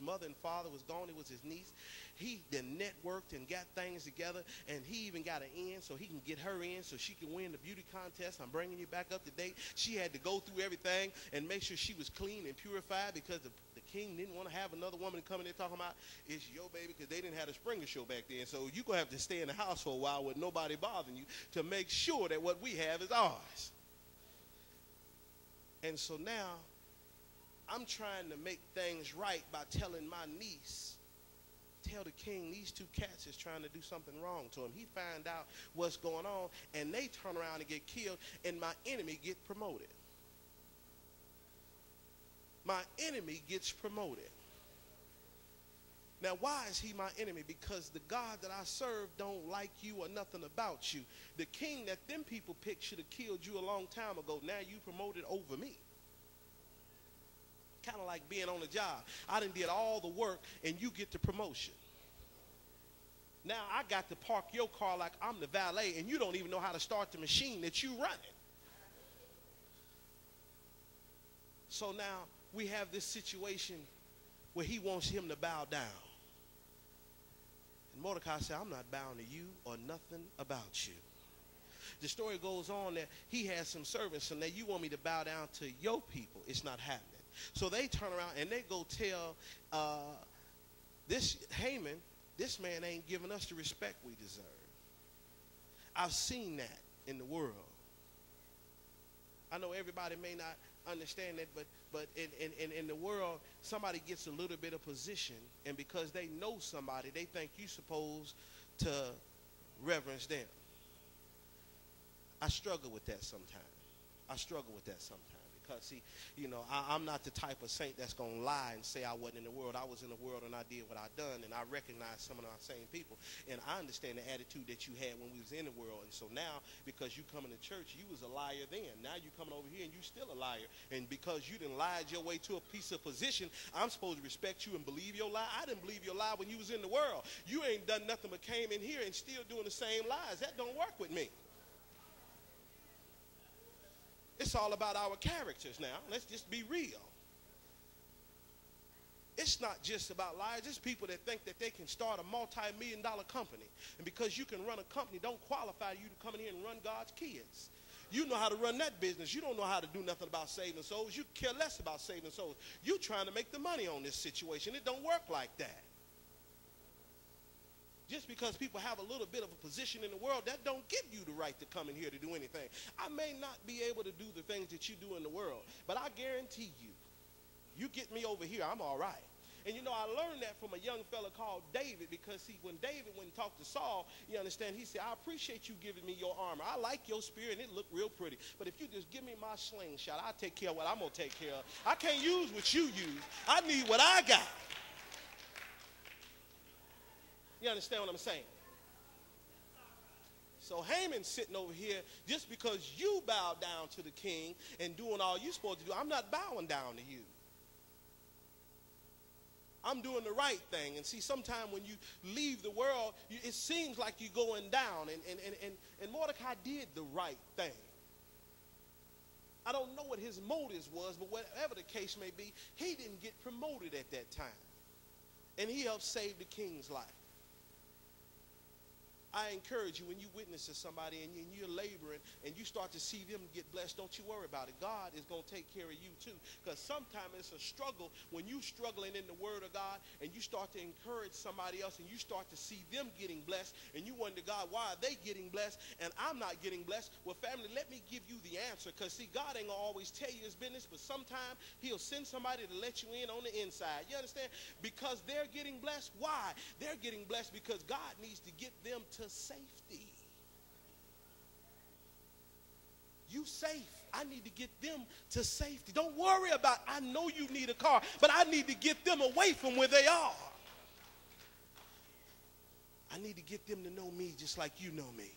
mother and father was gone. It was his niece. He then networked and got things together, and he even got an in so he can get her in so she can win the beauty contest. I'm bringing you back up to date. She had to go through everything and make sure she was clean and purified because the king didn't want to have another woman coming there talking about it's your baby, because they didn't have a Springer show back then. So you're going to have to stay in the house for a while with nobody bothering you to make sure that what we have is ours. And so now I'm trying to make things right by telling my niece, tell the king these two cats is trying to do something wrong to him. He find out what's going on, and they turn around and get killed, and my enemy get promoted. My enemy gets promoted. Now, why is he my enemy? Because the God that I serve don't like you or nothing about you. The king that them people picked should have killed you a long time ago. Now you promoted over me. Kind of like being on a job. I done did all the work and you get the promotion. Now I got to park your car like I'm the valet and you don't even know how to start the machine that you running. So now we have this situation where he wants him to bow down. And Mordecai said, I'm not bowing to you or nothing about you. The story goes on that he has some servants, so now you want me to bow down to your people. It's not happening. So they turn around and they go tell this Haman, this man ain't giving us the respect we deserve. I've seen that in the world. I know everybody may not understand that, but in the world, somebody gets a little bit of position, and because they know somebody, they think you're supposed to reverence them. I struggle with that sometimes. Because, see, you know, I'm not the type of saint that's going to lie and say I wasn't in the world. I was in the world and I did what I done, and I recognize some of our same people. And I understand the attitude that you had when we was in the world. And so now, because you coming to church, you was a liar then. Now you coming over here and you still a liar. And because you done lied your way to a piece of position, I'm supposed to respect you and believe your lie. I didn't believe your lie when you was in the world. You ain't done nothing but came in here and still doing the same lies. That don't work with me. It's all about our characters now. Let's just be real. It's not just about liars. It's people that think that they can start a multi-million-dollar company. And because you can run a company, don't qualify you to come in here and run God's kids. You know how to run that business. You don't know how to do nothing about saving souls. You care less about saving souls. You're trying to make the money on this situation. It don't work like that. Just because people have a little bit of a position in the world, that don't give you the right to come in here to do anything. I may not be able to do the things that you do in the world, but I guarantee you, you get me over here, I'm all right. And you know, I learned that from a young fella called David, because see, when David went and talked to Saul, you understand, he said, I appreciate you giving me your armor. I like your spear and it looked real pretty. But if you just give me my slingshot, I'll take care of what I'm going to take care of. I can't use what you use. I need what I got. You understand what I'm saying? So Haman's sitting over here, just because you bow down to the king and doing all you're supposed to do, I'm not bowing down to you. I'm doing the right thing. And see, sometimes when you leave the world, it seems like you're going down. And Mordecai did the right thing. I don't know what his motives was, but whatever the case may be, he didn't get promoted at that time. And he helped save the king's life. I encourage you, when you witness to somebody and you're laboring and you start to see them get blessed, don't you worry about it. God is going to take care of you too. Because sometimes it's a struggle when you're struggling in the word of God and you start to encourage somebody else and you start to see them getting blessed and you wonder, God, why are they getting blessed and I'm not getting blessed? Well, family, let me give you the answer, because see, God ain't going to always tell you his business, but sometimes he'll send somebody to let you in on the inside. You understand? Because they're getting blessed. Why? They're getting blessed because God needs to get them to safety. You safe. I need to get them to safety. Don't worry about, I know you need a car, but I need to get them away from where they are. I need to get them to know me just like you know me.